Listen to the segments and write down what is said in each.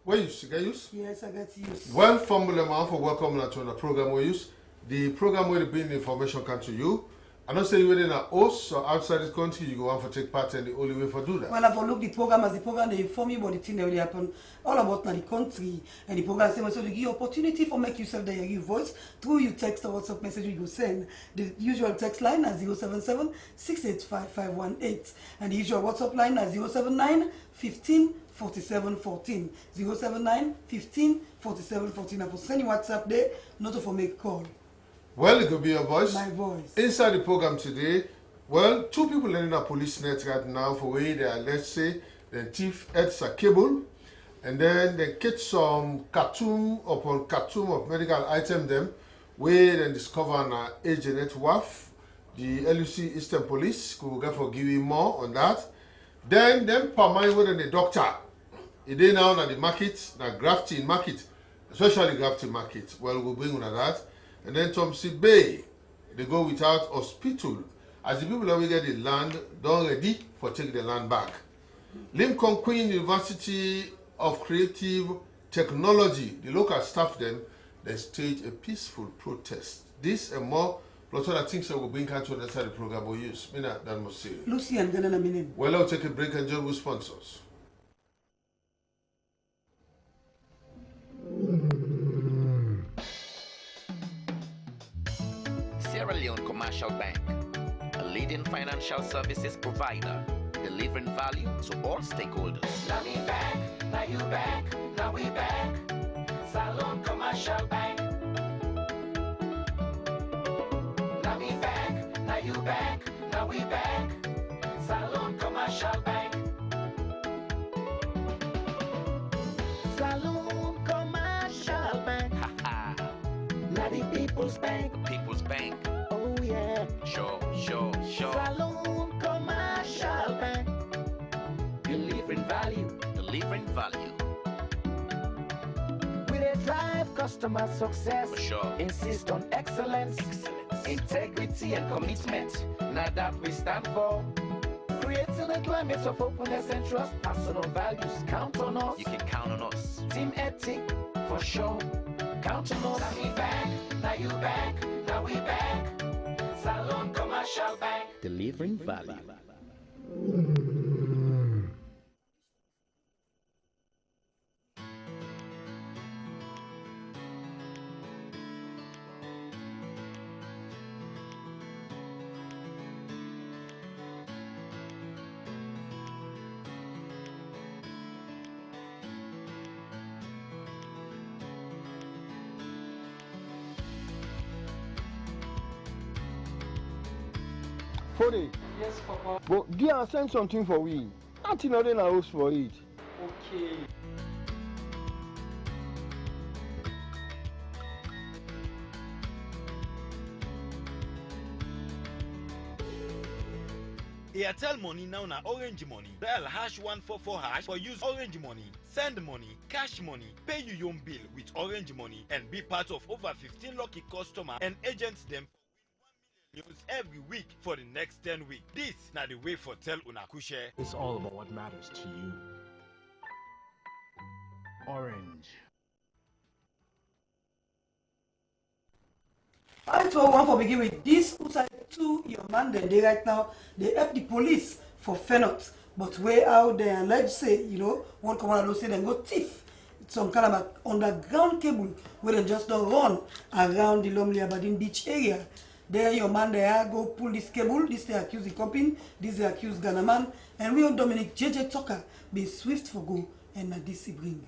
Where you get use? Yes, I get use. Well, Formula Man for welcome to the program we use. The program will bring information come to you. I don't say within a host or outside this country, you go on for take part and the only way for do that. Well, I've looked the program as the program they inform you about the thing that will happen all about now the country and the program say so they give you opportunity for make yourself that you give voice through your text or WhatsApp message you go send. The usual text line is 077 685 and the usual WhatsApp line is 079 15 47 14 079 15 47 14 and for send your WhatsApp there not to for make call. Well, it could be your voice. My voice. Inside the program today, well, two people in a police net right now for where they are, let's say, the thief heads a cable, and then they catch some cartoon upon cartoon of medical item them, where they discover an agent WAF, the LUC Eastern Police, could go for giving more on that. Then per mind with the doctor, it is now at the market, the grafting market, especially grafting market. Well, we'll bring on that. And then Thompson Bay, they go without hospital. As the people that we get the land, don't ready for take the land back. Lincoln Queen University of Creative Technology, the local staff them, they stage a peaceful protest. This and more, plus other things that will bring country inside the program we use. Mina, that must say. Lucy and Ganana Minin. Well, I'll take a break and join with sponsors. Sierra Leone Commercial Bank, a leading financial services provider, delivering value to all stakeholders. Now we back, now you back, now we back. Salon Commercial Bank. Now we back, now you back, now we back. Salon Commercial Bank. Salon Commercial Bank. Now the People's Bank. The People's Bank. Oh yeah. Sure. Salon Commercial Bank. Delivering value. Delivering value. We dey drive customer success. For sure. Insist on excellence. Integrity and commitment. Now that we stand for. Creating a climate of openness and trust. Personal values. Count on us. You can count on us. Team ethic. For sure. Count on us. Now we back. Now you back. Now we back. Salon Commercial Bank. Delivering value. Fode, Yes, Papa. but Gia send something for we. Nothing other than house for it. Okay. Airtel money now na orange money. Dial #144# for use orange money. Send money, cash money, pay your own bill with orange money and be part of over 15 lucky customers and agents them for win 1 million news every week for the next 10 weeks. This na the way for tell Unakushe. It's all about what matters to you. Orange. I told one for begin with this outside to your man they right now they help the police for Fenot, but way out there and let's say one commander say they go thief some kind of underground cable where they just don't run around the Lumley Aberdeen beach area. There your man there go pull this cable, this they accuse the company, this they accuse Ghana man, and we on Dominic JJ Tucker be swift for go and na this he bring.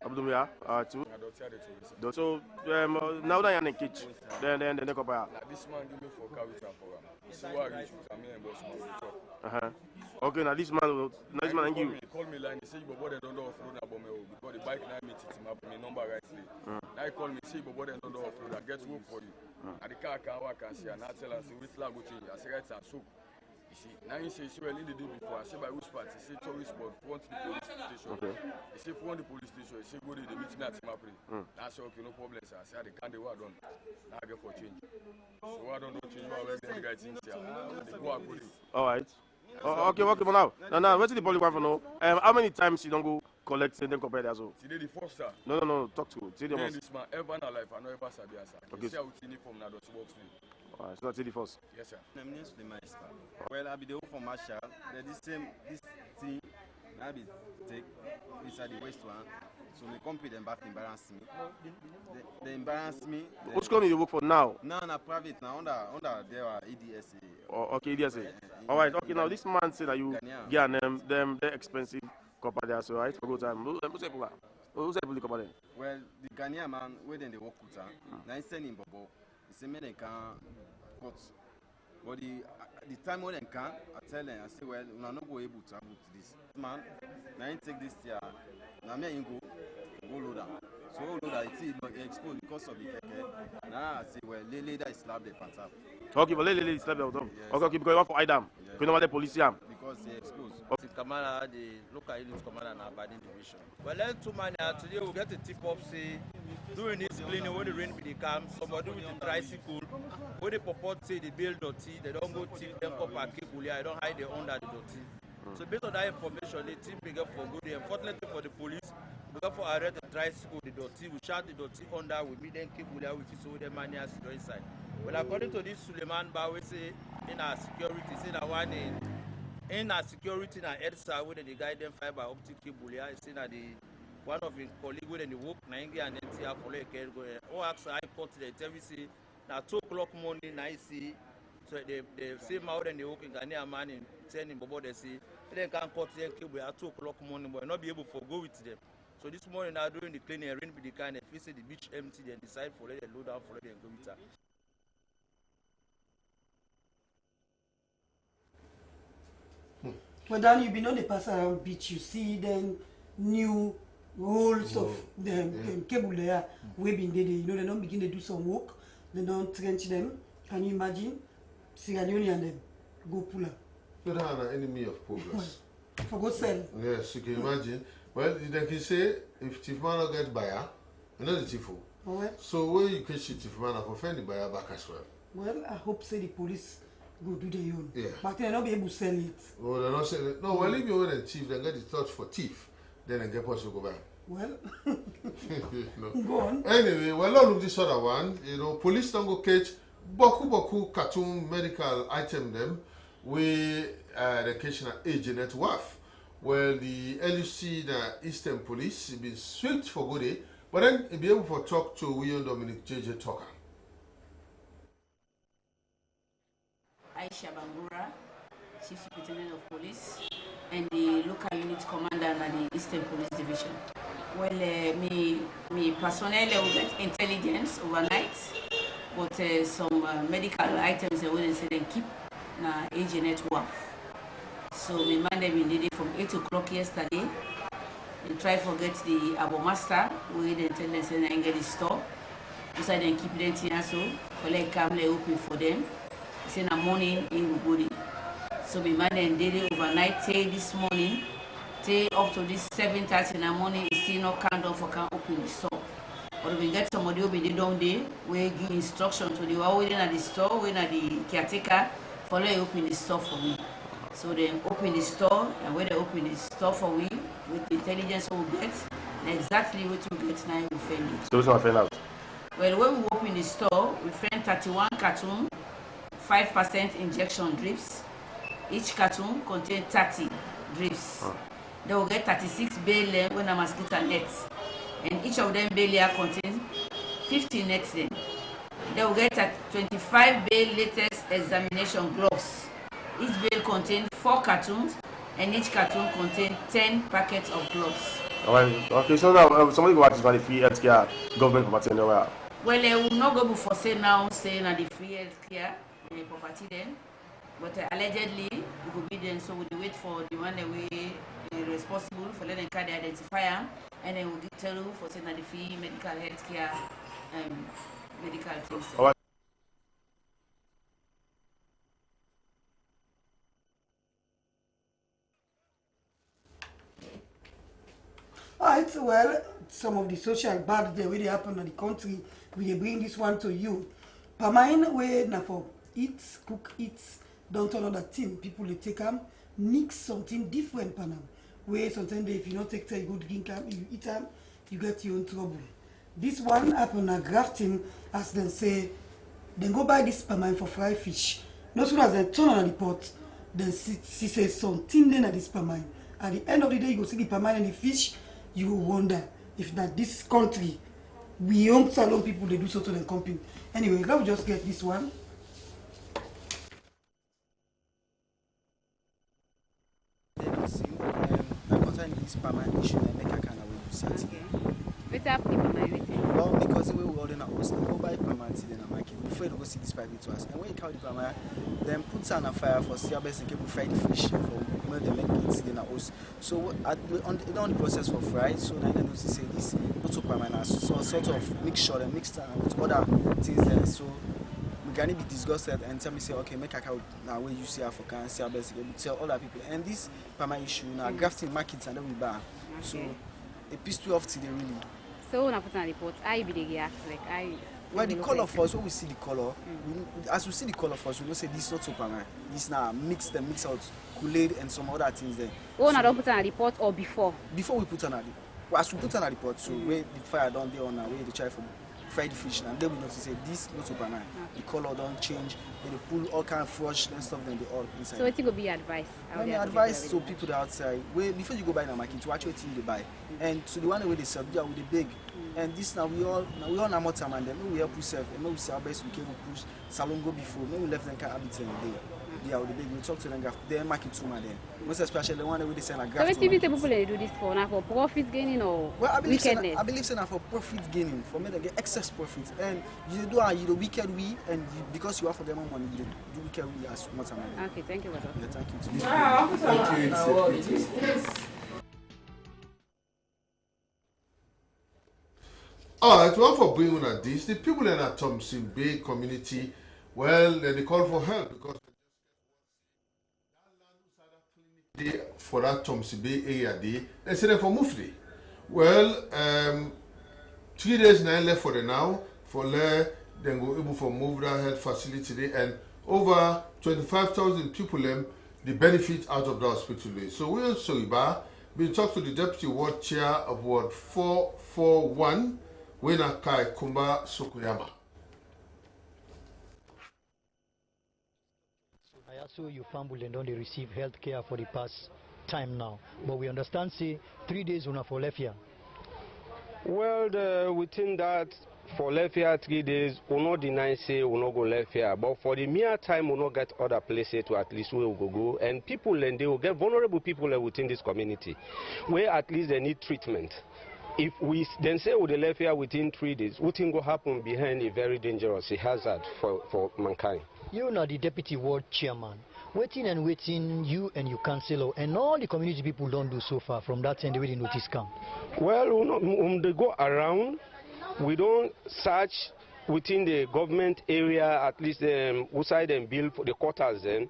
Abdullah, two. So now that you're in the kitchen, then they come back. This man give me for car with for him. See what I reach with me and boss man. Okay, now this man and you. He called me line. He say you both don't know off-road about me because the bike now meet it up my number rightly. Now he call me say you both don't know off-road. I get work for you. And the car can work and see and I tell us which lag go change. I say right and so. see, now he says, well, in the day before, I say by which part? He said, tourist spot, front the police station. Okay. He said, front the police station. He said, go to the meeting at Timapri. I said, okay, no problem, sir. I said, they can't do what done. Now I get for change. So I don't know change what the guy thinks here. They go according. All right. Okay, now. Now, what's the police want for now? How many times you don't go collect and then compare that? So? Today the first, sir. No, talk to. Today the this man, ever in our life, I know ever sabi, sir. Okay. See how it's uniform now, that's works me. Alright, so that's the first. Yes, sir. My name is Suleiman Ispa. Well, I'll be the hope for Marshall. This thing, I'll be take inside the West one. So my company them back embarrass me. They embarrass me. Which company you work for now? No, private now under their EDSA. Oh, okay, EDSA. Alright, okay. Now this man said that you get them expensive company there, so right for good time. Who's the company? Well, the Ghanaian man where then they work with her. Now he's sending Bobo. He said me they can cut. But the time when they can, I tell them, I say, well, we are not go able to have this. Man, now I take this here. Now me go load that. So load that it's exposed because of the keke. Now I say, well, later is slap the pants up. Okay, but later slap the them. Okay, because you want for IDAM. You know what the police here? Because they exposed. Kamara, the local unit commander in Aberdeen division. Well, then two man today we get a tip up say during this cleaning when the rain be come, somebody with a tricycle, when they purport say they build dirty, they don't go tip them up and keep I don't hide them under the dirty. So based on that information, the team big up for good. Unfortunately for the police, we got for arrest the tricycle, the dirty, we shot the dirty under, we meet them keep with so the money has to go inside. Well, according to this Suleiman Bawe say in our security, say that one in our security and EDSA, where they guide them fiber optic cable, I say that one of his colleagues when they work, Naingi and NTR for like go. Oh, actually, I put the TV now 2 o'clock morning, I see. So they same out and they work in Ghanaian man in 10 in Bobo, they see. They can't cut their cable at 2 o'clock morning, but not be able to go with them. So this morning, now during the cleaning, rain be the kind, if they see the beach empty, they decide for let load down for let and go with her. But then you been on the pass around beach, you see then new rolls of them cable there, we been there, you know, they don't begin to do some work, they don't trench them. Can you imagine? Sierra Leone and them go pull up. You don't have an enemy of progress. For go sell. Yes, you can imagine. Well, they can say if Chief Mana gets buyer, you know the Chief. So where you can see Chief Mana for finding buyer back as well. Well, I hope say the police go do their own. Yeah. But they'll not be able to sell it. Oh, they're not selling it. No, well, if you want a chief, then get the touch for thief. Then they get possible go back. Well, no. Go on. Anyway, well, look this other one. You know, police don't go catch boku cartoon medical item them with the occasional agent at WAF. Well, the LUC, the Eastern Police, been swept for good day, but then be able to talk to William Dominic JJ Tucker. Aisha Bambura, Chief Superintendent of Police, and the local unit commander at the Eastern Police Division. Well, me personnel will get intelligence overnight, but some medical items they will say they keep na agent WAF. So me man them did it from 8 o'clock yesterday. They try to get the Abo Master, where they tell them say they get the store. So they keep them here so for like come open for them. Say in the morning he will go there. So my man then did it overnight till this morning. Till up to this 7:30 in the morning, he still not count off for can open the store. But we get somebody who be down there, we give instruction to the one waiting at the store, waiting at the caretaker, for let open the store for me. So they open the store, and when they open the store for me, with the intelligence we get, and exactly what we get now we find it. So what's not find out? Well, when we open the store, we find 31 carton, 5% injection drips. Each carton contains 30 drips. They will get 36 bail when a mosquito nets. And each of them bail contains 50 nets then. They will get 25 bail latest examination gloves. Each bail contains 4 cartons and each carton contains 10 packets of gloves. Alright, okay, so now somebody go watch the free healthcare government property anywhere. Well, they will not go before say now saying that the free healthcare property then. But allegedly, it will be then, so we'll wait for the one that we responsible for letting the identifier, and then we'll tell you for saying that the free medical healthcare medical things. Yes, well, some of the social bad the way they happen in the country, we bring this one to you. Permine way now for eat, cook, eat, don't turn other thing. People they take them, mix something different panam. Where sometimes if you don't take a good drink you eat them, you get your own trouble. This one happen at grafting, as they say, then go buy this permine for fried fish. Not soon as they turn on the pot, then she says something then at this permine. At the end of the day, you go see the permine and the fish, you will wonder if that this country, we young salon people, they do so to the company. Anyway, let's just get this one. This permanent issue and make a kind of way to set it. Well, because the way we order our house, we go buy permanent in the market before you go see this private to us. And when you count the permanent, then put on a fire for CRBS and keep fry the fish for they make it in our house. So on the process for fry, so then you say this not so permanent, so sort of mixture and mixed with other things there. So we can be disgusted and tell me say okay make a cow now where you see African CRBS we tell other people and this permanent issue now grafting markets and then we buy. So a piece too off today really. So when I put on the report, I be the react like I. Well, the color first, when we see the color, as we see the color first, we know say this is not so permanent. This now mix out Kool-Aid and some other things there. Oh, so, I don't put on a report or before? Before we put on a report. Well, as we put on a report, so where the fire down there on our way, they try for fry the fish, and then we notice say this not so permanent. The color don't change, and they pull all kind of fresh and stuff, then they all inside. So what you go be advice? Advice to people that outside, where before you go buy in the market, to watch what you buy, and to the one where they sell, they are with the big. And this now we all know more time and then we help yourself and we say our best we can push salon go before maybe we left them can habit in there. They are the big we talk to them they market too man then. Most especially the one that we sell a graft. So what people do this for now for profit gaining or wickedness? I believe saying for profit gaining for me to get excess profit and you do the wicked we and because you have for them money you do wicked we as much time. Okay, thank you. Yeah, thank you. Alright, well for bringing at this, the people in that Thompson Bay community, well, they call for help because for that Thompson Bay area they said for Mufti. Well, 3 days now left for the now, for then go able for move that health facility there, and over 25,000 people the benefit out of the hospital there. So we also we talked to the deputy ward chair of Ward 441. Wena Kai Kumba Sukuyama. I also you fumble and don't receive health care for the past time now. But we understand say 3 days una for left here. Well, within that for left here 3 days, we not deny say we not go left here. But for the mere time we not get other places to at least where we go. And people and they will get vulnerable people within this community where at least they need treatment. If we then say we left here within 3 days, what thing will happen behind a very dangerous hazard for mankind? You are the deputy ward chairman. Waiting and waiting, you and your councillor and all the community people don't do so far from that end the way the notice come. Well, when they go around, we don't search within the government area, at least outside and build for the quarters then.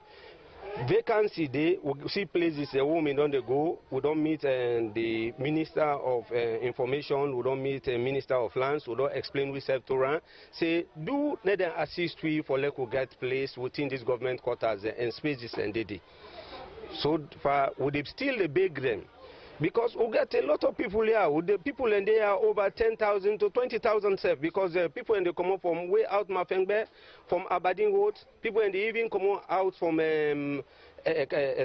Vacancy day, we see places where women don't go. We don't meet the Minister of Information. We don't meet the Minister of Lands. We don't explain we self to run. Say, do let them assist we for like we get place within these government quarters and spaces and day. So far, would they still beg them? Because we get a lot of people here. The people in there are over 10,000 to 20,000 self. Because people in they come up from way out Mafengbe, from Aberdeen Road. People in they even come out from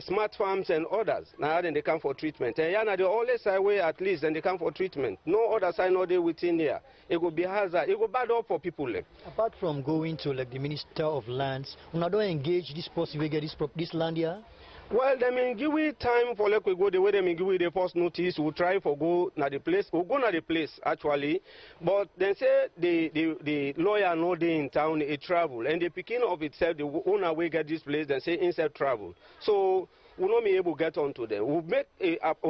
smart farms and others. Now then they come for treatment. And yeah, the only side way at least and they come for treatment. No other side no they within here. It will be hazard. It will bad up for people. Apart from going to like the Minister of Lands, we don't engage this person we get this land here. Well, they may give we time for like we go the way they may give we the first notice. We'll try for go na the place. We'll go na the place actually, but then say the lawyer know they in town a travel and the picking of itself the owner will get this place. Then say inside travel. So we'll not be able to get onto them. We'll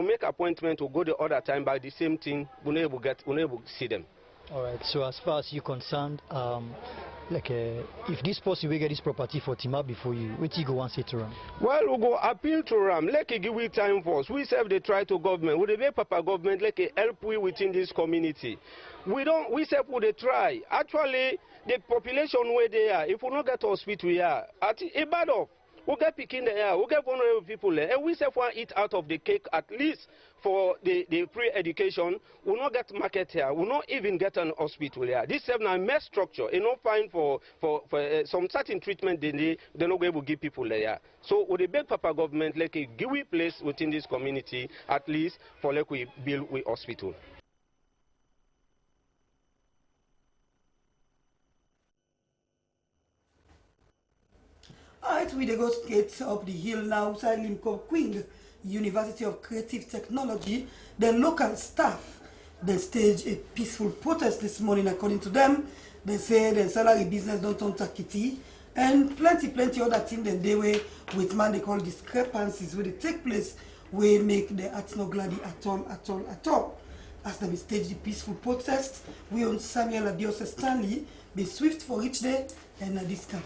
make appointment to go the other time by the same thing. We'll not able to see them. All right. So as far as you're concerned, like if this person will get this property for Tima before you, what you go and say to Ram? Well, we go appeal to Ram. Like give we time for us. We serve the try to government. We the Papa government like help we within this community. We serve with the try. Actually, the population where they are, if we not get hospital here, at Ibadan, we get picking the air, we get vulnerable people there, and we say for eat out of the cake at least for the pre-education. We not get market here, we not even get an hospital here. This is a mess structure, enough fine for some certain treatment they not able to give people there. So with the big Papa government, like a give we place within this community at least for like we build we hospital. Alright, we go straight up the hill now outside Limco Queen University of Creative Technology. The local staff, they staged a peaceful protest this morning. According to them, they say the salary business don't turn takiti, and plenty other things that they were with man they call discrepancies where they take place where make the arts no glady at all. As they stage the peaceful protest, we on Samuel Adios Stanley be swift for each day and this camp.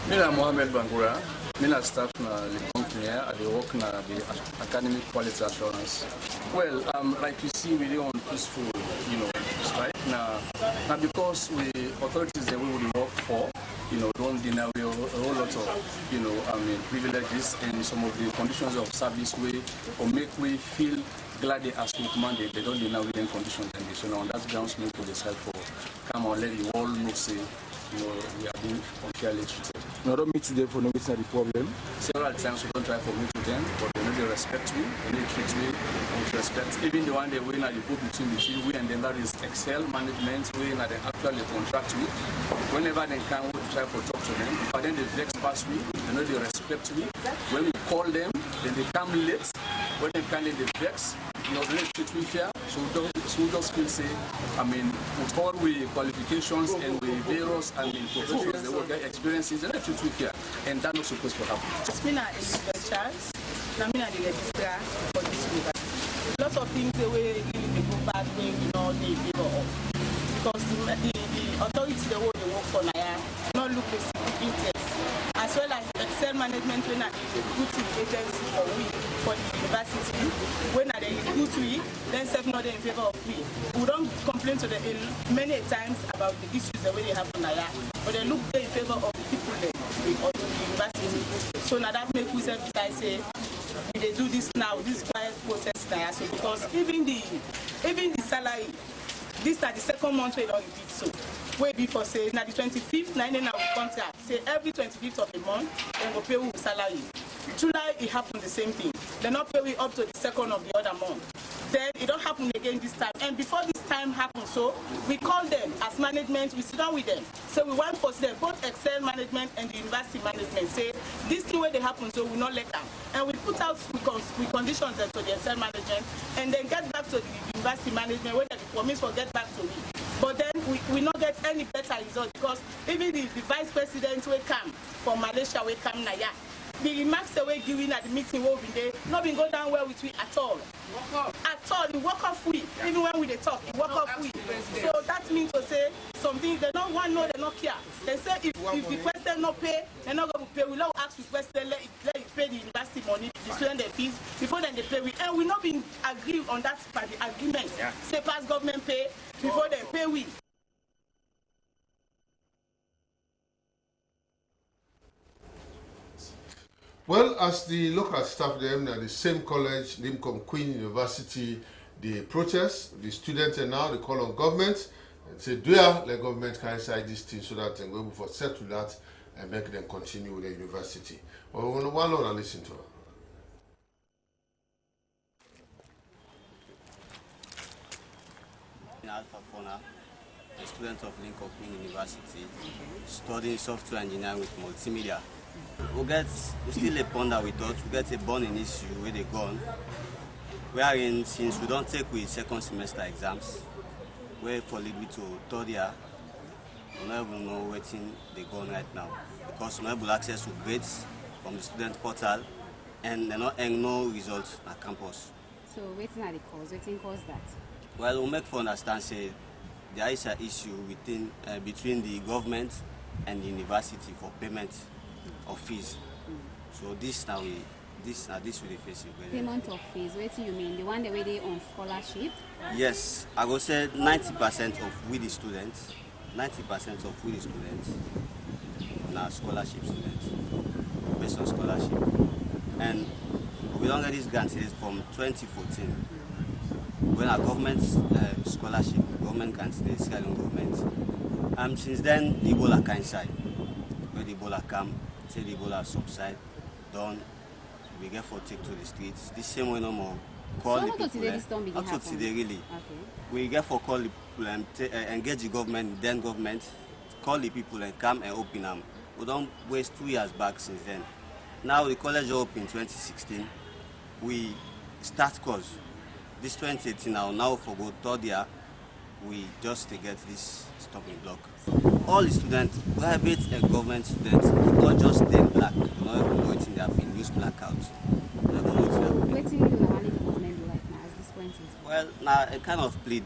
Mina Mohamed Bangura, Mina staff na company I work na the academic quality assurance. Well, like you see, we do on peaceful, strike now because we authorities that we would work for, don't deny we a whole lot of, privileges and some of the conditions of service way or make we feel glad they ask with mandate. They don't deny within conditions and so now on that grounds we could decide for come on let you all know say we are being unfairly treated. No, don't meet today for no reason the problem. Several times we don't try for meet with them, but they know they respect me, they treat me with respect. Even the one they win at the book between we and them, that is Excel management, we at the actually contract me. Whenever they can, we try to talk to them. But then they vex past me, they know they respect me. When we call them, then they come late. When they come in, they vex. They treat me fair. So we just feel say, with all we qualifications and we various professions, they will get experiences, and they treat me fair. And that's not supposed to happen. It's been Elizabeth Charles, I'm the registrar for this university. Lots of things the way they go back when we know they favor of. Because the authority the way they work for Naya not look the civic interest. As well as Excel management when I recruiting agency for the university, when I recruit we, then self not in favor of we. We don't complain to the many times about the issues the way they have on Naya, but they look in favor of the people there or the university. So now that makes we say they do this now, this quiet process now. So because even the salary, this is the second month we don't repeat so. Way before say now the 25th, now we contract. Say every 25th of the month, then go pay with salary. July it happened the same thing. They not pay we up to the second of the other month. Then it don't happen again this time. And before this time happens, so we call them as management, we sit down with them. So we want for them, both Excel management and the university management, say this thing where they happen, so we not let them. And we put out we conditions them to the Excel management and then get back to the university management where they promise for get back to me. But then we not get any better result because even the vice president will come from Malaysia will come Naya. The remarks that we're giving at the meeting will be there, not been go down well with we at all. At all, it walk off we. Even when we they talk, it walk off we. So that means to say something they don't want no, they not care. They say if the president not pay, they're not going to pay. We now ask the president let it pay the university money, the student their fees before then they pay. And we not been agreed on that by the agreement. Yeah. Say past government pay before they pay we. Well, as the local staff them at the same college, Limco Queen University, the protest, the students and now they call on government and say, do the government can decide this thing so that they go for settle that and make them continue with the university. Well, we want to listen to her. Alpha Fona, a student of Limco Queen University, studying software engineering with multimedia. We still a ponder we thought, we get a burning issue where they gone. Wherein since we don't take with second semester exams, we for lead to third year, we don't even know what thing they gone right now. Because we don't have access to grades from the student portal, and no results at campus. So waiting at the cause, waiting cause that. Well, we make for understand say there is an issue between the government and the university for payment of fees. So this we face it. Payment of fees. What do you mean? The one that they on scholarship? Yes, I go say 90% of we the students. 90% of we the students now scholarship students based on scholarship, and we don't get this grant from 2014 when our government scholarship, government grants, the Sierra Leone government. Since then, the Ebola came inside. When the Ebola come, till the Ebola subside, done, we get for take to the streets. The same way no more. Call the people. Not today really. Okay. We get for call the people and engage the government, then government, call the people and come and open them. We don't waste 2 years back since then. Now the college opened in 2016. We start course. This 2018 now for go third year, we just get this stopping block. All the students, private and government students, not just stay black. You not even know it in their been used blackout. You don't know what do you do now at this point? Well, now a kind of plead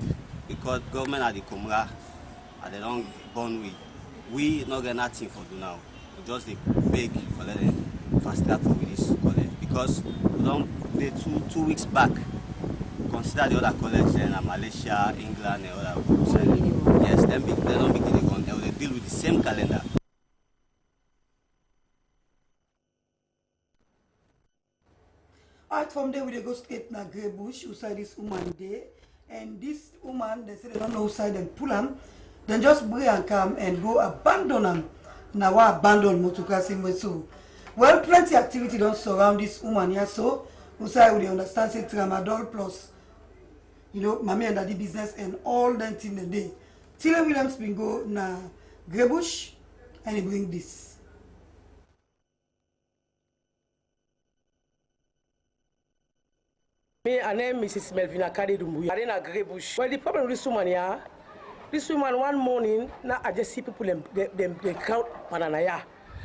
because government are the Comra, and they don't born we not get nothing for do now. We just they beg for letting fast track for this college because we don't they 2 weeks back. Consider the other colleges in Malaysia, England, and other countries. Yes, they don't begin to go. They deal with the same calendar. Alright, from there we go straight na Grey Bush, outside this woman there. And this woman, they say they don't know outside them pull them. Then just bring and come and go abandon them. Now what abandon Motuka Simweso. Well, plenty activity don't surround this woman here, so outside we understand say Tramadol plus. You know, mommy and daddy business and all that in the day. Tila Williams been go na Grey Bush and he bring this. Me, her name Mrs. Melvina Kadi Dumbuya. I in Grey Bush. Well, the problem with this woman here, this woman one morning, now I just see people them crowd Pananaya.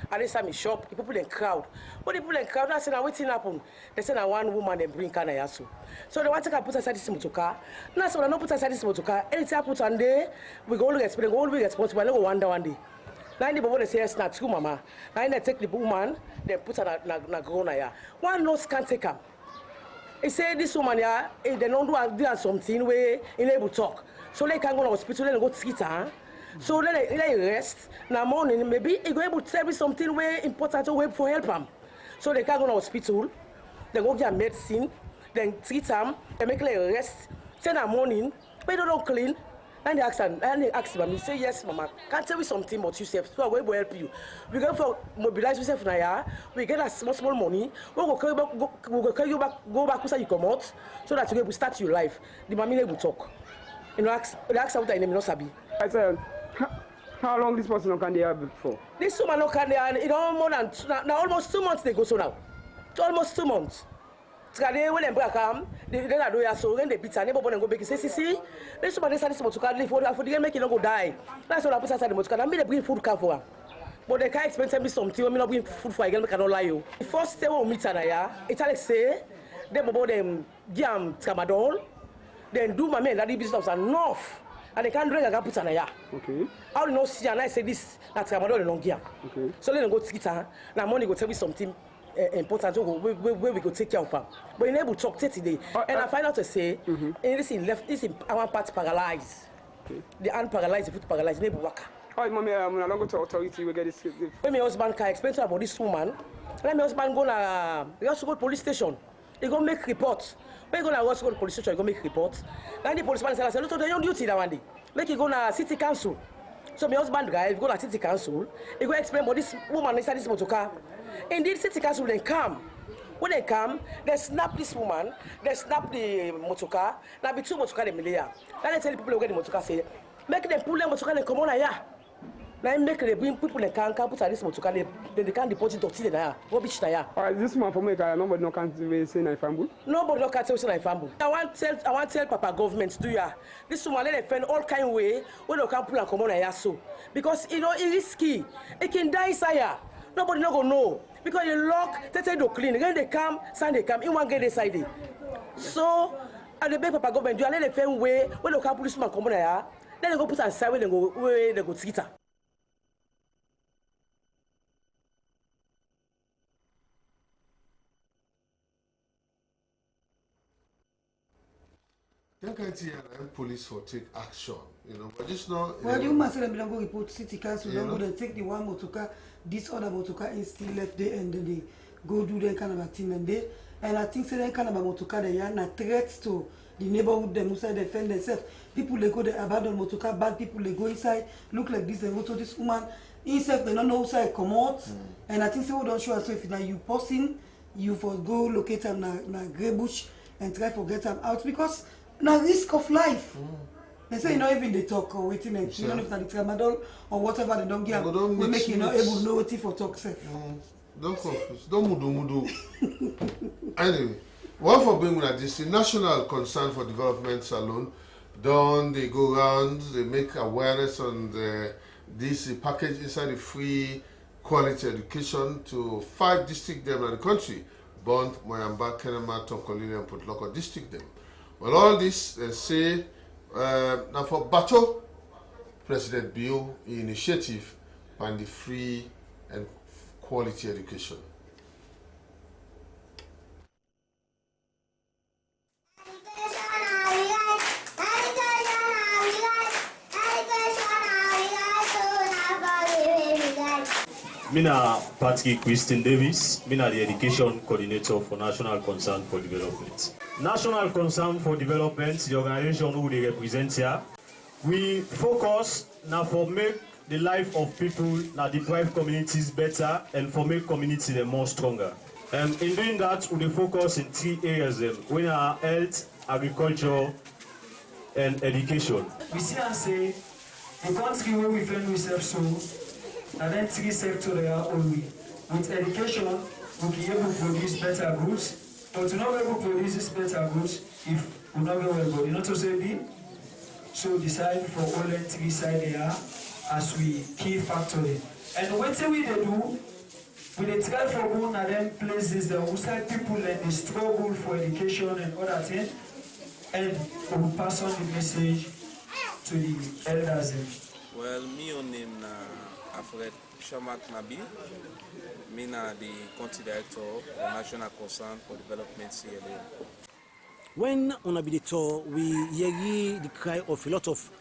I just saw me shop, the people in crowd. But the people in crowd, I said, now what's happen? They said, now one woman they bring Kanayasu. So they want to put aside this motoka. Now, so they don't put aside this motoka. Anything I put on there, we go all explain, go all be responsible. I go one day. Now the people they say, it's not true, mama. Now they take the woman, they put her na grown here. One nurse can't take her. He said, this woman here, they don't do something where they able to talk. So they can go to the hospital and go treat her. So let rest. Now morning, maybe he go able to tell me something very important way for help him. So they can go to the hospital, they go get medicine, then treat him, they make them rest. Say in the morning, but they don't clean. And they ask him, he say, yes, mama, can't tell me something about yourself, so I'm going to help you. We go for mobilize yourself now, we get a small money, we go carry you back, go back so you come out, so that you will start your life. The mommy will talk. You know, they ask what I name, not Sabi. I said, how long this person can they have for? This woman can they more than now almost 2 months they go so now. Almost 2 months. They when they break they are doing so when they beat her, neighbor and go back. Say, see, this woman they say this motor car live for the make it not go die. That's what I put aside the motor car. I mean they bring food car for her. But they can't explain me something. I mean not bring food for her again. I cannot lie you. The first day we meet her here, it's like say, they about them give tramadol, then do my man that the business enough. And they can't drink and put her here. Okay. How do you know see and I say this that tramadol don't give. Okay. So let them go treat her. Now money go tell me something important where we go take care of her. But in able to talk today. And I find out to say this in left this in our part paralyzed. Okay. The hand paralyzed, the foot paralyzed, maybe work. Alright, mommy, I'm not going to authority, we get this. When my husband can explain to her about this woman, let my husband go to he also go to police station. He go make reports. When he go to police station, he go make reports. Then the policeman say, look, they don't duty that one day. Make he go to city council. So my husband drive, go to city council. He go explain about this woman inside this motor car. Indeed, city council then come. When they come, they snap this woman, they snap the motor car. Now be 2 motor car in Milia. Then they tell the people who get the motor car say, make them pull them motor car and come on here. Now make them bring people and can put this motor car. They can't deposit to the there. Rubbish there. Alright, this man for me, nobody no can't say na fambu. Nobody no can't say na fambu. I want to tell Papa government do ya. This woman let them find all kind of way when they can pull and come on here so because you know it is risky. It can die inside here. nobody no go know. Because you lock, they say to clean. When they come, Sunday come, in one get decided. So, and the big papa government do and then the same way when the policeman come here, then they go put aside where they go sit. Then can't see police for take action, you know. But just now. Well, you must say them don't go report city council. Don't go. They take the one motorcar, this other motorcar is still left there, and then they go do that kind of a thing and they. And I think say that kind of a motorcar they are not threats to the neighborhood. Them who say defend themselves. People they go they abandon motorcar. Bad people they go inside. Look like this. They go to this woman. Inside they don't know who side come out. And I think say we don't show us. So if now you passing, you for go locate them na grey bush and try to get them out because. Now risk of life. They say you know even they talk or waiting and you know if it's the tramadol or whatever they don't give we make you not able to know what for talk safe. Don't confuse. Don't mudu. Anyway, one for being like this, the National Concern for Development Salon, they go around, they make awareness on this package inside the free quality education to 5 districts them in the country. Bond, Moyamba, Kenema, Tonkolini and Putloko district them. Well, all this, they say, now for Bato, President Bill initiative on the free and quality education. Mina Patrick Christine Davis, Mina the Education Coordinator for National Concern for Development. National Concern for Development, the organization who they represent here, we focus now for make the life of people now deprived communities better and for make communities them more stronger. In doing that, we focus in 3 areas: we are health, agriculture, and education. We see and say the country where we find ourselves so. And then 3 sectors there only. With education, we can able to produce better goods. But to not be able to produce better goods if we not get well good. You know to say be? So decide for all the 3 sides there as we key factor. And what we do, we try for one of them places that outside people and they struggle for education and other things. And we will pass on the message to the elders. Well, me on name Alfred Shamak Nabi, me na the country director for National Concern for Development CLA. When on a tour, we hear the cry of a lot of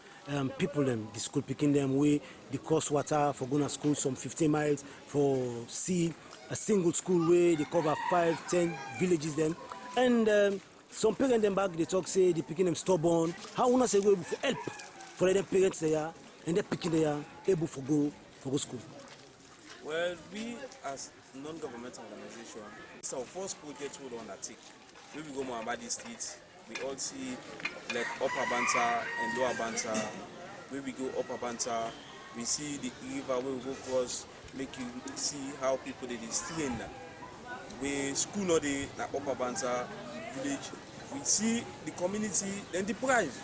people, the school picking them way, the cost water for going to school, some 15 miles for see a single school way, they cover 5, 10 villages them. And some parents them back, they talk, say, they picking them stubborn. How want to say, we able to help for them parents there, and they're picking they are able to go school? Well, we as non-governmental organization, it's our first project we want to take. When we go to Moambadi Street, we all see like Upper Banta and Lower Banta. When we go Upper Banta, we see the river where we go cross, make you see how people they stay in. We school no day like Upper Banta village. We see the community then deprived.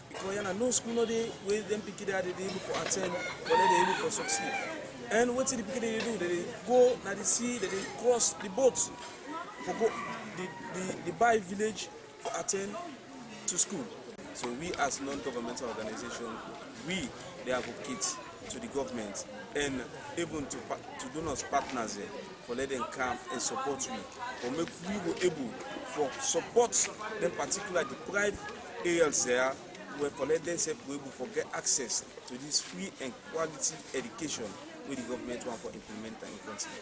Because you know, no school no day where them people they able for attend, for they able for succeed. And what the people they do? They go na the sea, they cross the boats for go the by village for attend to school. So we as non-governmental organization, we they advocate to the government and even to donors partners for let them come and support we. For make we were able for support them particular deprived areas there. Where for let them be able to get access to this free and quality education where the government want to implement and continue.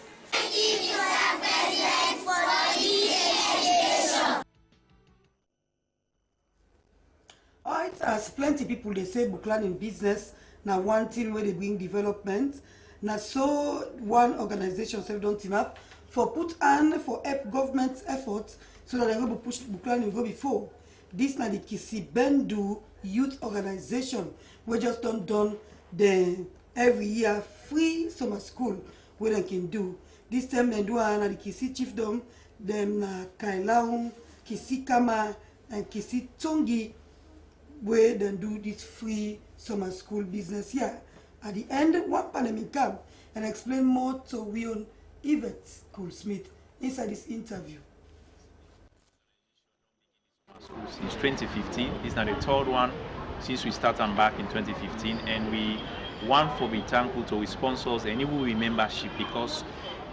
Alright, as plenty people they say Buklan in business, now one thing where they bring development. Now so one organization self don't team up for put on for help government efforts so that they go push Buklan will go before. This na the Kisi Bendu youth organization we just don't done the every year free summer school where they can do. This time they do na the Kisi chiefdom, them na Kailaum, Kisi Kama and Kisi Tongi where they do this free summer school business here. At the end, one pandemic come, and explain more to we on Yvette Cole-Smith inside this interview. Since 2015, this is now the third one since we started back in 2015, and we want for be thankful to our sponsors and even we membership because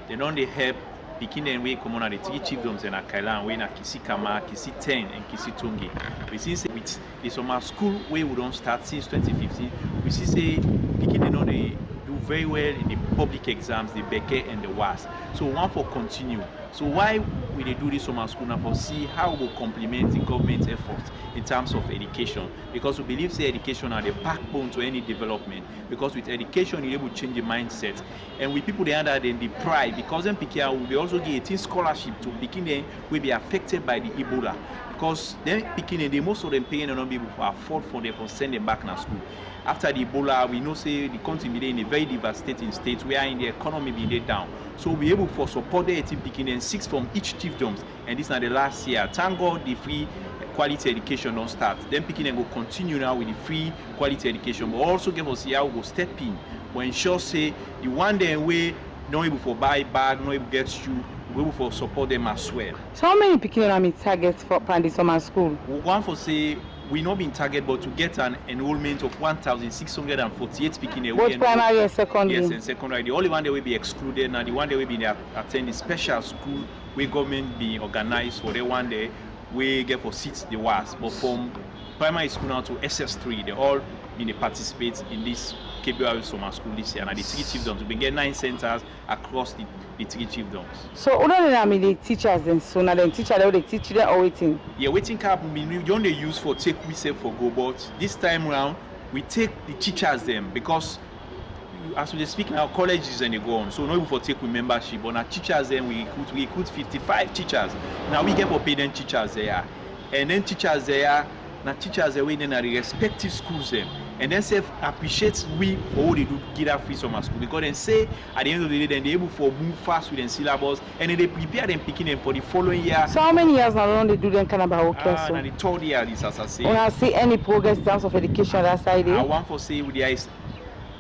they don't they help picking and way common at the three chiefdoms in Akailan, we na Kisi Kama, Kisi 10 and Kisi Tungi. We see say with the summer school where we don't start since 2015, we see say picking and they do very well in the public exams, the Beke and the WAS. So one for continue. So why we they do this summer school now for see how we complement the government efforts in terms of education, because we believe say education are the backbone to any development, because with education you're able to change the mindset, and with people they under then the pride, because then Pikia will be also get 18 scholarship to begin them will be affected by the Ebola, because then picking the most of them paying and not be able to afford for them for send them back to school. After the Ebola, we know say the country be in a very devastating state where in the economy be down. So we able for support the 18 picking and 6 from each chiefdoms, and this is not the last year. Thank God the free quality education don't start. Then picking and go continue now with the free quality education, but also give us here we go step in. But ensure say the one day way not able for buy bag, not able to get you, we able for support them as well. So how many picking are targets for Pandi Summer School? We want for say we not been target, but to get an enrollment of 1,648 speaking away. Both primary and secondary? Yes, and secondary. The only one that will be excluded, and the one that will be attend the special school where government be organized for the one day we get for seats the WAS. But from primary school now to SS3, they all been participate in this KBR summer school this year. And the three chiefdoms, we get 9 centers across the three chiefdoms. So other than the teachers then, so now the teacher they teach them or waiting? Yeah, waiting cap we don't they use for take we say for go, but this time around we take the teachers them, because as we speak now colleges and they go on, so not even for take with membership, but now teachers then we recruit 55 teachers. Now we get for pay them teachers there, and then teachers there. Now teachers are waiting at the respective schools them, and then say appreciate we for what they do get that free summer school, because then say at the end of the day then they able for move fast with them syllabus, and then they prepare them picking them for the following year. So how many years now don't they do them kind of okay? So now the third year this as I say. When I see any progress in terms of education that side? I want for say with the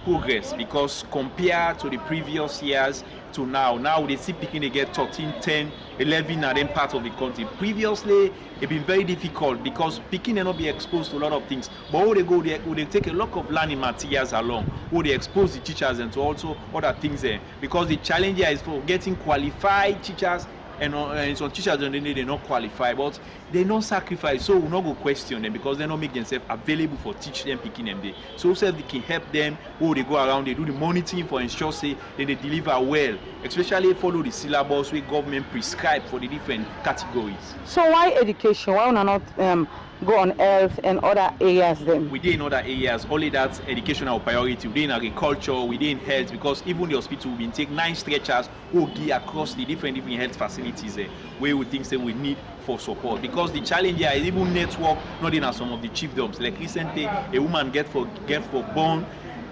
progress, because compared to the previous years to now they see picking they get 13, 10, 11 and then part of the country. Previously it's been very difficult because picking they not be exposed to a lot of things, but when they go there they take a lot of learning materials along, where they expose the teachers and to also other things there, because the challenge here is for getting qualified teachers, and some teachers they not qualify, but they not sacrifice, so we not go question them because they not make themselves available for teach them picking them there. So they can help them, or they go around, they do the monitoring for ensure say that they deliver well, especially follow the syllabus where government prescribe for the different categories. So why education? Why not go on health and other areas then? We did in other areas, only that educational priority. We did in agriculture, we did in health, because even the hospital we take 9 stretchers who go across the different health facilities there, where we think that we need for support, because the challenge here is even network not in some of the chiefdoms. Like recently a woman get for born,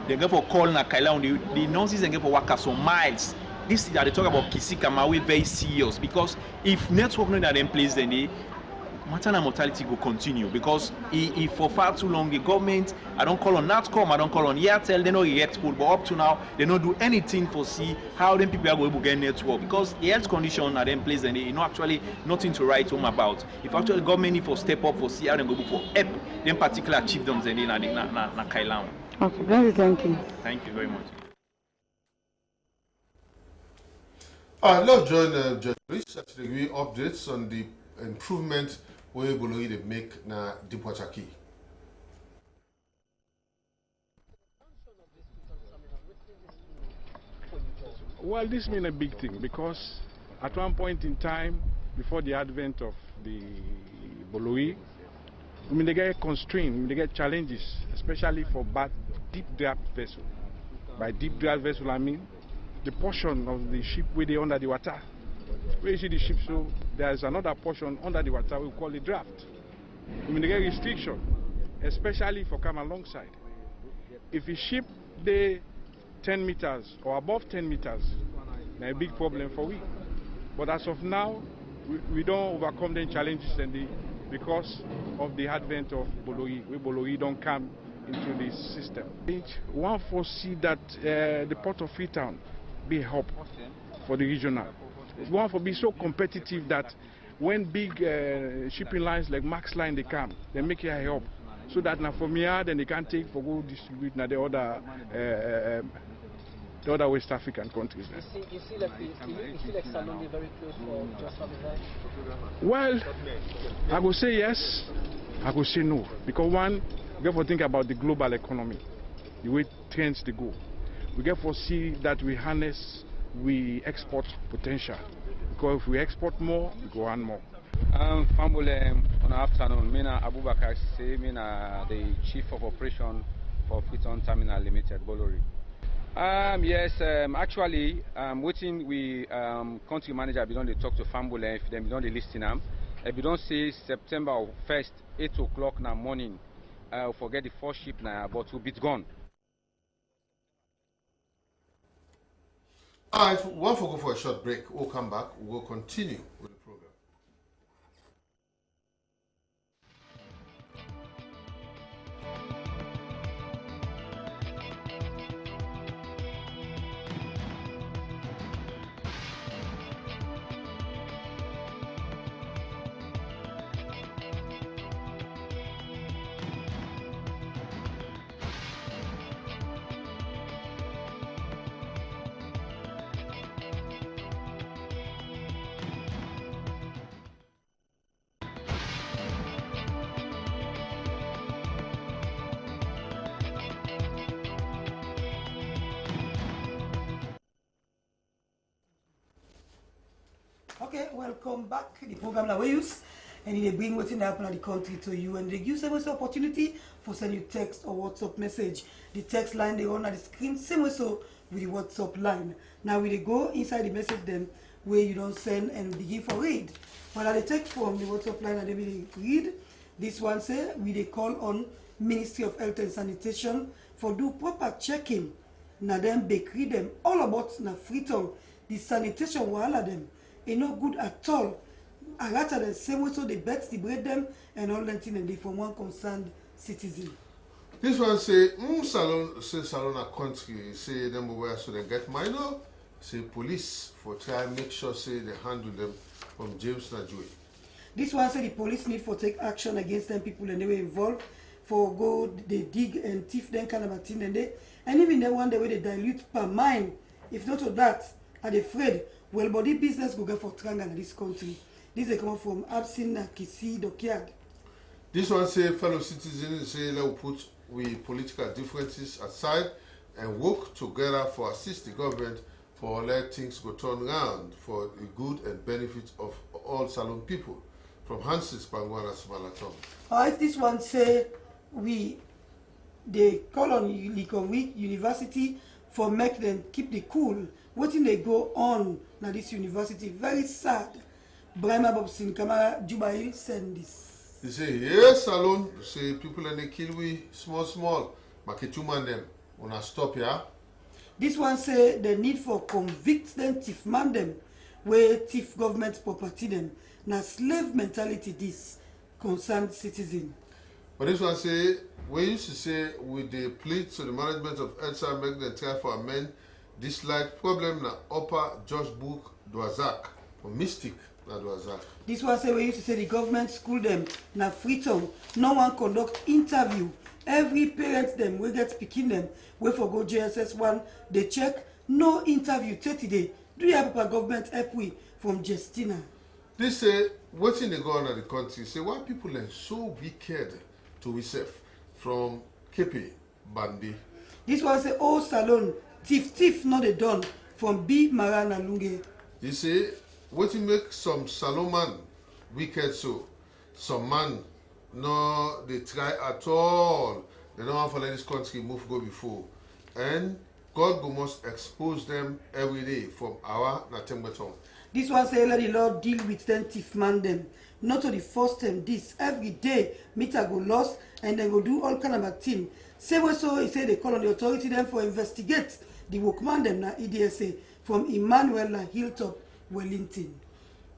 they get for call na Kaila, the nurses and get for work some miles. This is that they talk about Kisi Kama, we very serious, because if network not in place then they maternal mortality will continue, because if for far too long the government, I don't call on NatCom, I don't call on Airtel, they don't react, but up to now they don't do anything for see how then people are going to get network, because the health condition are then place and they actually nothing to write home about. If actually government need for step up for see how they go for help then particular chiefdoms and na Kailan. Okay, thank you. Thank you very much. Let's join journalists at the updates on the improvement where Bologna they make na Deepwater Key. Well, this means a big thing, because at one point in time, before the advent of the Bologna, they get constrained, they get challenges, especially for deep draft vessel. By deep draft vessel, I mean the portion of the ship where they under the water. Where you see the ship, so there is another portion under the water we call the draft. They get restriction, especially for come alongside. If a ship they 10 meters or above 10 meters, that's a big problem for we. But as of now, we don't overcome the challenges because of the advent of Bologna, where Bologna don't come into this system. One foresee that the port of Freetown be help for the regional. We want to be so competitive that when big shipping lines like Max Line they come, they make it help. So that now from here, then they can take for go distribute now the other West African countries. You see like Salone is very close for just for the. Well, I will say yes, I will say no. Because one, we have to think about the global economy, the way trends they go. We have to see that we harness, we export potential. Because if we export more, we go on more. Fambule, on afternoon, Mina Abubakar say, Mina the Chief of Operation for Freetown Terminal Limited, Bolori. Yes, actually, waiting we country manager be done they talk to Fambule, if them be done they listen them. If you don't say September 1st, 8 o'clock in the morning, forget the first ship now, but we'll be gone. All right, we'll go for a short break. We'll come back. We'll continue with the program. Okay, welcome back. The program that we use, and they bring what's happening in the country to you, and they give us opportunity for send you text or WhatsApp message. The text line they run at the screen, same way so with the WhatsApp line. Now we go inside the message them where you don't send and begin for read. When I take from the WhatsApp line and they will read, this one say we they call on Ministry of Health and Sanitation for do proper checking. Now them bakery them all about na Freetown. The sanitation wahala them. It's not good at all. I got the same way so they bet the bread them and all that thing and they from one concerned citizen. This one say, Salon a country, say them where so they get minor, say police for try make sure say they handle them from James Najue. This one say the police need for take action against them people and they were involved for go they dig and thief them kind of a thing and even the one the way they dilute per mine. If not to that, are they afraid? Well, body business go get for Tranga in this country. This is coming from Absin Kisi Dokiad. This one say fellow citizens say let's put we political differences aside and work together for assist the government for let things go turn around for the good and benefit of all Salon people. From Hansis Pangwana Smalaton. Alright, this one say they call on Lincoln University for make them keep the cool. What thing they go on now this university? Very sad. Brahma Bobsin Kamara Jubail send this. They say, yes, Salon. They say people and they kill we small. Maketuman them. Wanna stop here? This one say the need for convict them, thief man them, where thief government property them. Now slave mentality this concerned citizen. But this one say, we used to say with the plea to the management of EDSA make them try for amend this like problem na upper Josh Book Dwazak or Mystic na Dwazak. This one say we used to say the government school them na Freetown. No one conduct interview. Every parent them we get picking them. We for go JSS1 they check no interview 30 day. Do you have a government help we from Justina? This say what's in the go on in the country say why people are so wicked to yourself from KP Bandi. This one say oh Salon thief not they done from B Marana Lunge. You say what you make some Salomon wicked so some man no they try at all. They don't want to let this country move go before. And God go must expose them every day from our Natembeton. This one say let the Lord deal with them thief man them. Not to the first time this every day meter go lost and they go do all kind of a thing. Same way so he say they call on the authority them for investigate the workman them na EDSA from Emmanuel na Hilltop, Wellington.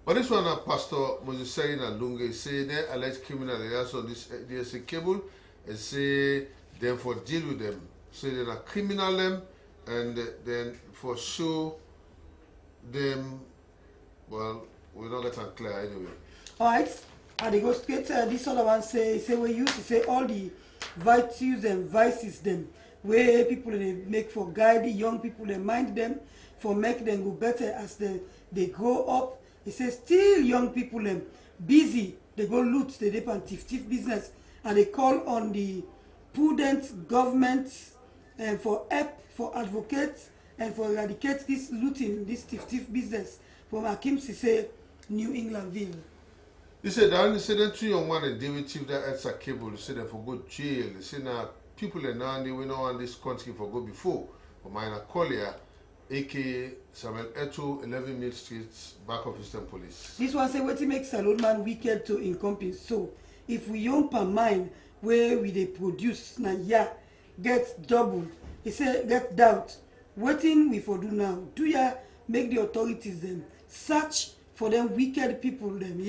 But this one Pastor Moses Saina Lunge say they alleged criminal areas on this EDSA cable and say them for deal with them. Say they're not criminal them and then for sure them, well, we don't get unclear anyway. All right, and they go straight. This other one say we used to say all the virtues and vices them where people they make for guide the young people, they mind them for make them go better as they grow up. He says still young people them busy, they go loot, they depend thief business, and they call on the prudent government and for help, for advocates, and for eradicate this looting, this thief business from Akim Sise, New Englandville. He said that he said that 3 young man and David Chief that Edsa Cable, he said that for go jail. He said now people are now we know on this country for go before. For Minor Collier, aka Samuel Eto, 11 Mill Street, back of Eastern Police. This one say what makes Salon Man wicked to encompass. So if we young per mind where we they produce now get double. He said get doubt. Waiting we for do now. Do ya make the authorities them search for them wicked people them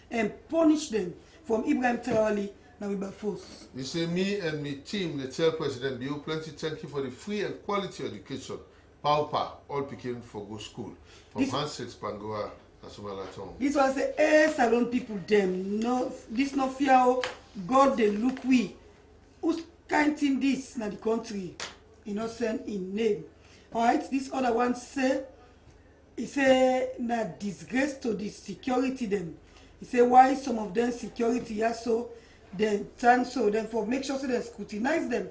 and punish them from Ibrahim Traoré now we by force. You say me and me team, the tell President Bill plenty thank you for the free and quality education. Paupa, all picking for go school. From Hansix Pangoa, Asumalaton. This one say, Salon people them. No, this no fear. God they look we. Who's counting this na the country? Innocent in name. Alright, this other one say, he say na disgrace to the security them. He say why some of them security are so then turn so then for make sure so they scrutinize them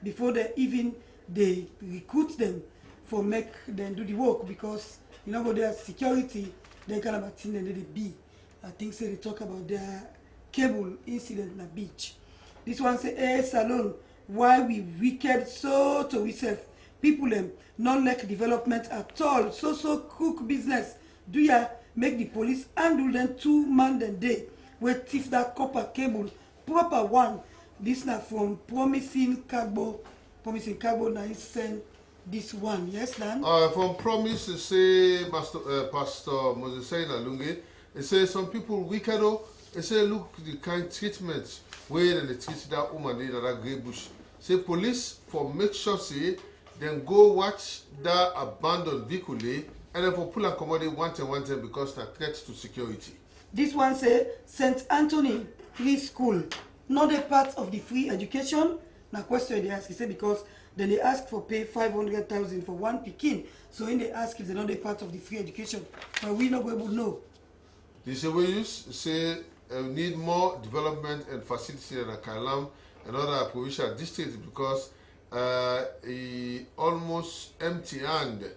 before they even they recruit them for make them do the work, because you know their security they kind of a thing they be. I think say they talk about their cable incident na beach. This one say Salon why we wicked so to ourself. People them not like development at all. So crook business. Do ya make the police handle them 2 man and day where thief that copper cable proper one. This now from Promising Cargo now he send this one. Yes, Dan? From Promise to say Pastor Moses Alunge, he says some people wicked. He say look the kind treatment where they treat that woman in that grey bush. Say police for make sure say then go watch that abandoned vehicle and then for pull and commodity one time because they're threat to security. This one say St. Anthony Preschool, not a part of the free education. Now question they ask, he say because then they ask for pay 500,000 for one Pekin. So when they ask if they're not a part of the free education, but we not able to know. This way you say need more development and facility in Kailam and other provincial districts because he almost empty-handed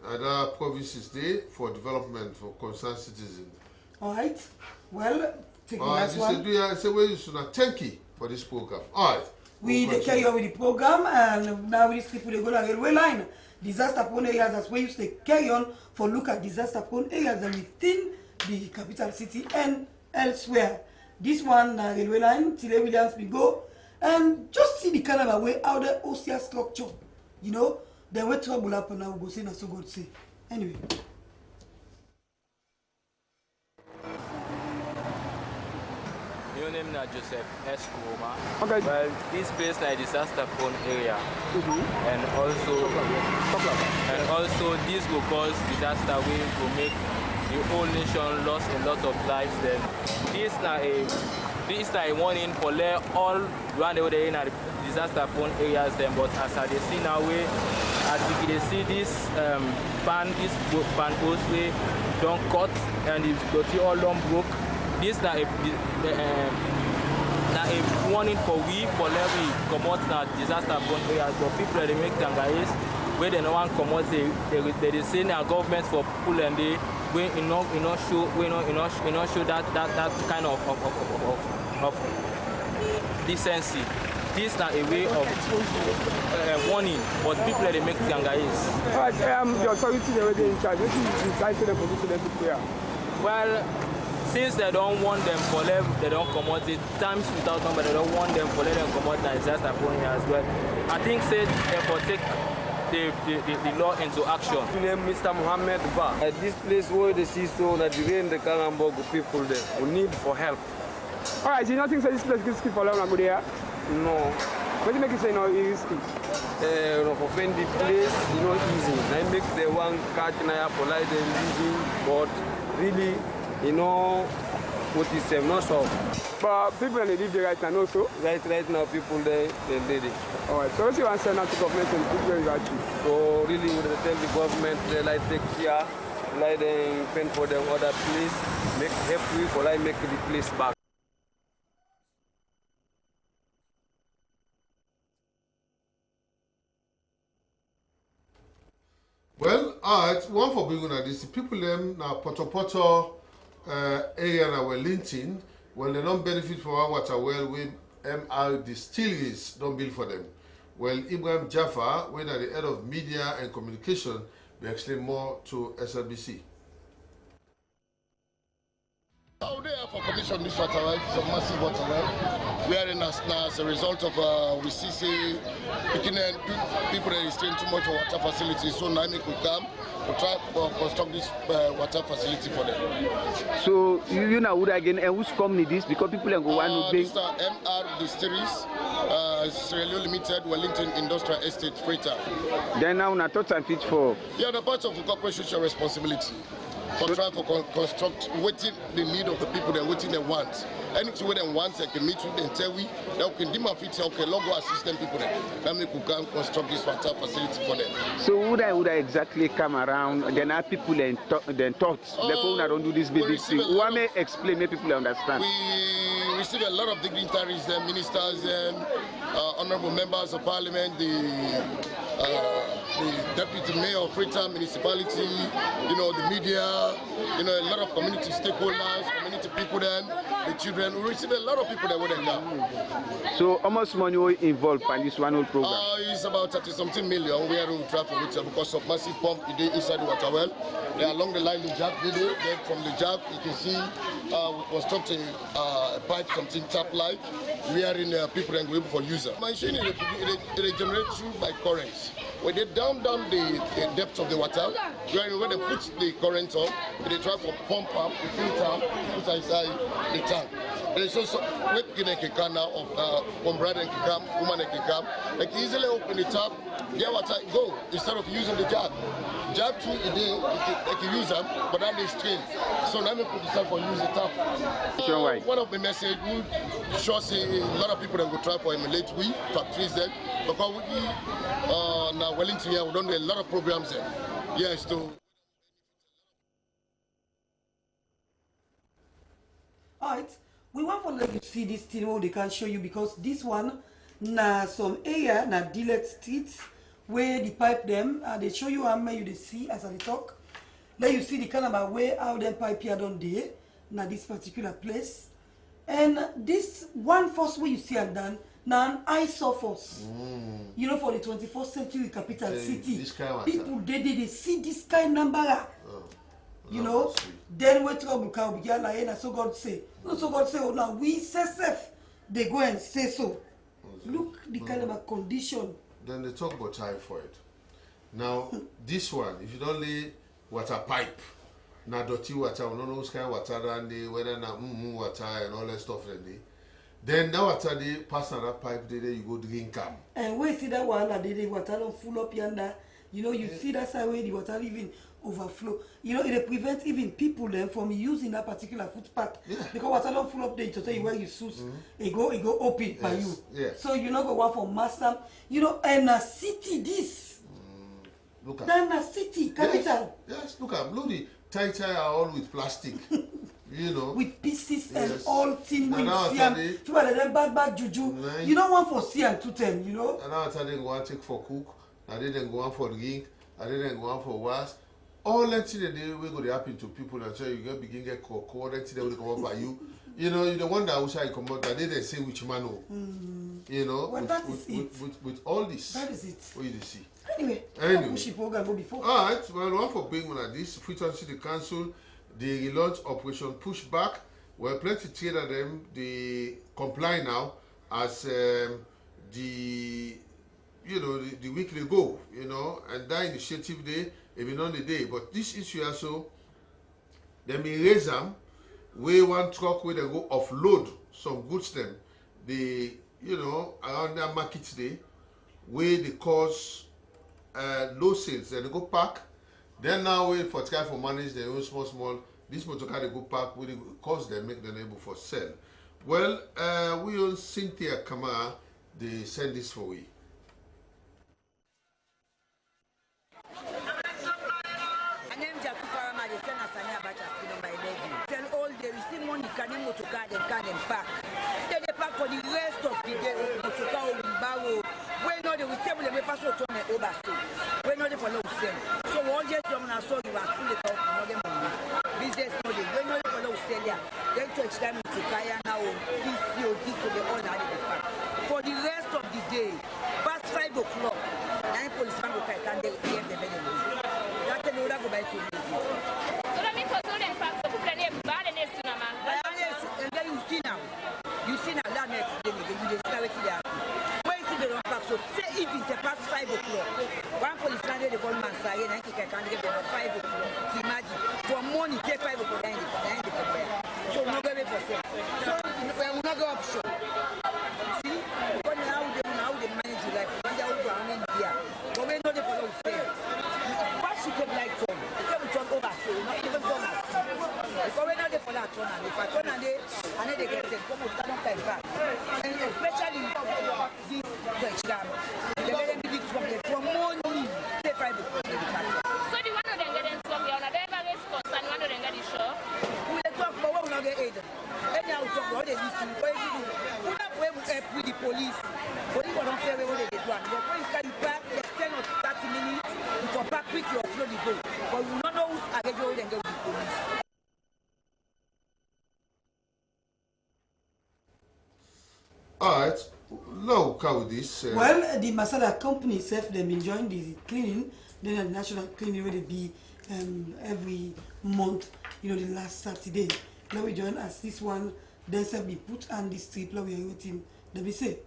other provinces there for development for concerned citizens. All right. Well, take the last one. Say where you should thank you for this program. All right. We carry on with the program, and now we people they go to the railway line. Disaster prone areas, that's where you stay carry on for look at disaster prone areas that within the capital city and elsewhere. This one railway line, Tile Williams we go and just see the kind of a way out the OCR structure. You know, then where trouble happen now go say na so God say. Anyway. Your name is Joseph S. Kuroma. Okay. Well, this place is a disaster-prone area, and also this will cause disaster. We will make the whole nation lost a lot of lives. Then this is a warning for all around the in disaster-prone areas. Then, but as I see now, as we can see this band post way don't cut and it's all don't broke. This is a warning for we come out na disaster prone areas, but people they make tangays where they no one come out they say our government for pull and they we not show that kind of decency. This is a way of warning, but people they make tangays. Alright, the authority already in charge. What is inside the position of the prayer? Well, since they don't want them for them, they don't come out times without number, they don't want them for them come out and disaster prone as well. I think say therefore take the law into action. My name is Mr. Mohammed Ba. At this place where they see so that the rain the Karambogo people there who need for help. Alright, you nothing say this place gives people long ago there? No. What do you make it say no risky? For find the place, easy. I make the one catch now for like them living, but really, what is not so. But people they live there right now also? Right now people they did it. Alright, so what you want to send out to government and put where you are to? So really we tell the government they like take care, like them pay for them other place, make help we for like make the place back. Well, one for being on this, people them now Poto area na Wellington, well they don't benefit from our water well with MR distilleries don't build for them. Well, Ibrahim Jaffa, when at the head of media and communication, we explain more to SLBC. How they have for commission this water well, some massive water well. We are in as a result of we see picking people that is staying too much water facilities. So now we come to try to construct this water facility for them. So you know would again and who's company this because people are going to this MR Distilleries, Sierra Leone Limited, Wellington Industrial Estate Freighter. Then now na thought and fit for. Yeah, the part of the corporate social responsibility. For trying to construct waiting the need of the people that waiting they want. Anything where they want, they can meet with them, tell we that we can dim fit okay, logo assistant people there. Then we could come construct this water facility for them. So would I exactly come around? Then have people then thoughts. The people that don't do this big thing. Who may explain, make people understand. We receive a lot of dignitaries, ministers, honorable members of parliament, the deputy mayor of Freetown municipality, the media, a lot of community stakeholders, community people then, the children. We receive a lot of people that wouldn't come. So how much money will involved in this one whole program? It's about 30-something million. We are to try for it because of massive pump inside the water well. They are along the line, the jack video. Then from the jack, you can see we constructing a pipe, something tap like. We are in people and we for user. Machine it generates through by currents. When they down the depth of the water, when they put the current on, they try to pump up the filter, put inside the tank. There is also wet can now of one brother and can come, woman and can come. They can easily open the tap, get water, go instead of using the jug. Jug too, they can use them, but then they strain. So now we put the tap for use the tap. One of the message would show say a lot of people that go try for emulate we factories then because we now Wellington here we don't do a lot of programs there. Yes, to. Alright, we want to let you see this thing what they can show you because this one na some area na Dillet Street where the pipe them they show you how many you see as I talk. Let you see the kind of way how them pipe here done there na this particular place. And this one first way you see and done now an eyesore force. For the 21st century capital city. This kind of people they see this kind of number. Then we trouble can begin like so God say. No, so God say, oh now we say safe. They go and say so. Look the kind of a condition. Then they talk about typhoid. Now this one, if you don't lay water pipe, na dirty water, we don't know what kind of water and they whether na water and all that stuff then that water they pass on that pipe there you go drink them. And we see that one that the water don't full up yonder. You see that side where the water even overflow. It prevents even people then from using that particular footpath. Because water don't full up there to tell you where you sus. It go open by you. So you not go one for master. And a city this. Look at then a city capital. Yes, look at bloody tie are all with plastic. With pieces and all things with siam. People them bad juju. You don't want for siam to them, And now they go and take for cook. And then go on for drink. And then go on for was. All that thing that we go to happen to people and say you get begin get cocoa, that thing that will come up by you. You the one that outside come out that they say which man well, that is it. With all this. That is it. What you see. Anyway. Go before. Alright, well one for being one of this, Freetown City Council, the relaunch operation pushback. Well plenty trade of them, they comply now as the week they go, and that initiative day, even on the day. But this issue also, they may raise them, where one truck where they go offload some goods them, they, you know, around that market day, where they cause low sales, then they go park. Then now we for try for manage their own small. This motor car they go park, we cause them make them able for sell. Well, we on Cynthia Kamara, they send this for we. Money can motor car and park. Then they park for the rest of the day. Motor car will borrow. When not they will table them pass to me overstay. When not they follow them. So one day from now so you are still the talk no get money. Business no they when not they follow Australia. Then to extend to Kaya now this to the owner of the park. For the rest of the day, past 5 o'clock, 9 policemen will come and they give the money. That's another go back to me. So that means for them park so people they bad and and then you see now that next day you just start with them. When you see the wrong park, so say if it's the past 5 o'clock, one policeman they call man say and he can get them at 5 o'clock. Imagine for money take 5 o'clock then they come back. So no go wait for sale. So we will not go option. See, when how they manage your life, when they over how many years, but we know they follow sale. What should they like to? They will turn over so not even turn us. Because we know they follow turn and if I turn and they get them come out don't pay back. And especially this Dutch dam, they get them big from money. They find the so the one of them get them from here, and they have a concern one of them get the show. We talk about what we not get aid. Anyhow talk about they listen. What you do? We not help with the police. Police will not tell you what they do. But when you carry back, just 10 or 30 minutes, you come back quick, you offload the goal. But we don't know who's against and go with the police. Alright, now how with this? Well, the Masada company self them enjoying the cleaning, then the national cleaning will be every month, you know, the last Saturday. Now we join as this one, then self be put on the strip, now we are waiting, let me say.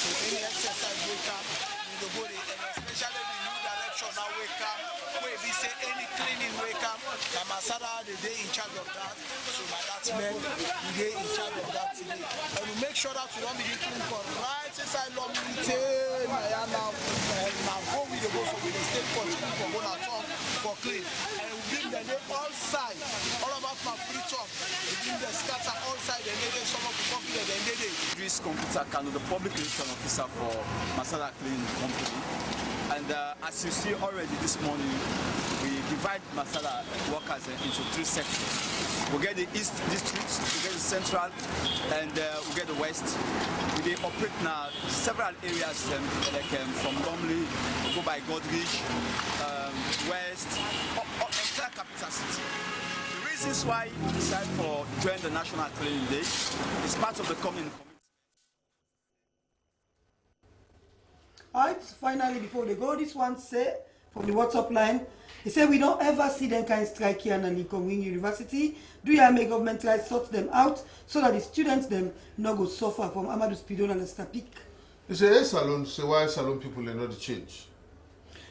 So any exercise wake up, you go there, and especially the new direction now wake up, where we say any cleaning wake up, the Masada the day in charge of that. So my that's men, the day in charge of that today. And we make sure that we don't be clean for right inside long meeting, now go with the go so we stay continue for one at all for clean. And we bring the day all side, all about my free talk. We bring the scatter all side and then some of the coffee and then they Idris Computer Kano, the public relation officer for Masada Cleaning Company. And as you see already this morning, we divide Masada workers into 3 sectors. We get the east district, we get the central, and we get the west. We operate now several areas like from Lumley, we go by Godrich, west, entire capital city. The reasons why we decide for join the National Cleaning Day is part of the community. Alright, finally before they go, this one say from the WhatsApp line, they say we don't ever see them kind of strike here in Lincoln Wing University. Do you make government try sort them out so that the students them not go suffer from Amadou Spidon and Stapik? They say hey, salon, say why salon people are not the change.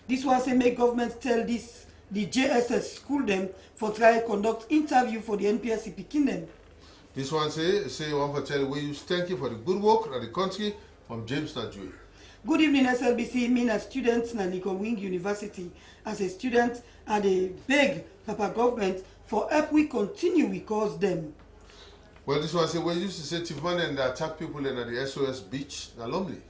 This one say make government tell this the JSS school them for try conduct interview for the NPSC picking them. This one say one for tell we thank you for the good work of the country from James Najwe. Good evening, SLBC. Me as students na Lincoln Wing University. As a student, and they beg Papa government for help we continue we cause them. Well, this one say we used to say Tivman and attack people in the SOS beach, na Lumley.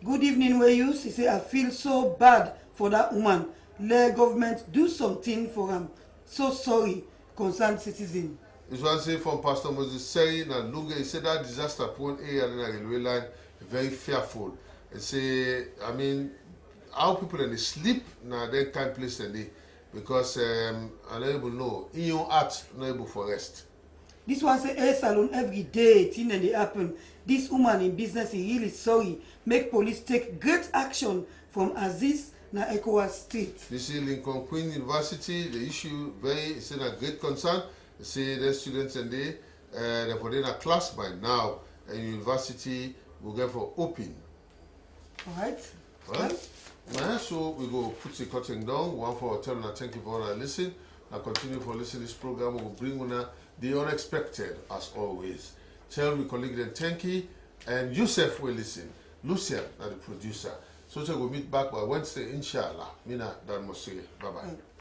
Good evening, we use. He say I feel so bad for that woman. Let government do something for him. So sorry, concerned citizen. This one say from Pastor Moses saying and Lunga, he said that disaster upon area in the railway line very fearful. And say, I mean, how people in the sleep now they can't place in the because unable know in your heart not able for rest. This one say a salon every day thing and they happen. This woman in business is really sorry. Make police take great action from Aziz na ECOWAS Street. This is Lincoln Queen University. The issue it's a great concern. They say the students and they're in a class by now and university we'll get for open. All right. Well, now, so we go put the cutting down. One for telling thank you for all listen. I continue for listening to this program. We'll bring on the unexpected as always. Tell me colleague then thank you, and Yusuf will listen. Lucia, the producer. So we'll meet back by Wednesday, inshallah. Mina, that must say bye bye.